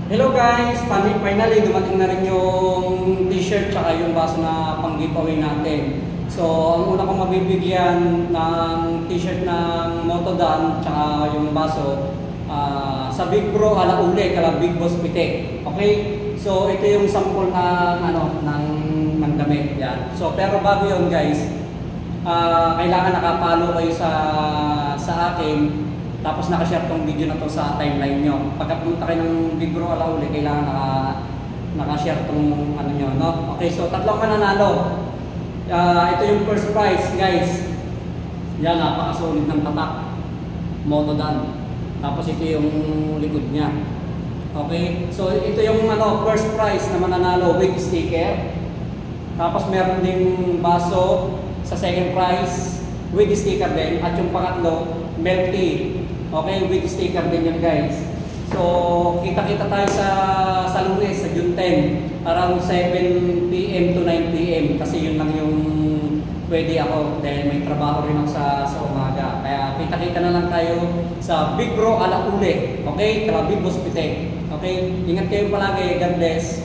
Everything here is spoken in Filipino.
Hello guys! Finally, dumating na rin yung t-shirt tsaka yung baso na pang giveaway natin. So, ang una kong mabibigyan ng t-shirt ng Motodan tsaka yung baso sa Big Bro Alaule, kala Big Boss Pitek. Okay? So, ito yung sample ng damit. Yan. So, pero bago yun guys, kailangan nakapalo kayo sa akin. Tapos nakashare tong video na to sa timeline nyo. Pagka pumunta kayo ng Big Bro Alaule, kailangan nakashare tong ano nyo, no? Okay, so tatlong mananalo. Ito yung first prize, guys. Yan, napakasolid ng tatak. Motodan. Tapos ito yung likod niya. Okay, so ito yung first prize na mananalo with sticker. Tapos meron ding baso sa second prize with sticker din. At yung pangatlo, milk tea. Okay, with sticker din yan guys. So, kita-kita tayo sa Lunes, sa June 10, around 7 PM to 9 PM kasi yun lang yung pwede ako dahil may trabaho rin ako sa umaga. Kaya kita-kita na lang tayo sa Big Bro Alaule. Okay, kala Big Boss Pitek. Okay, ingat kayo palagi. God bless.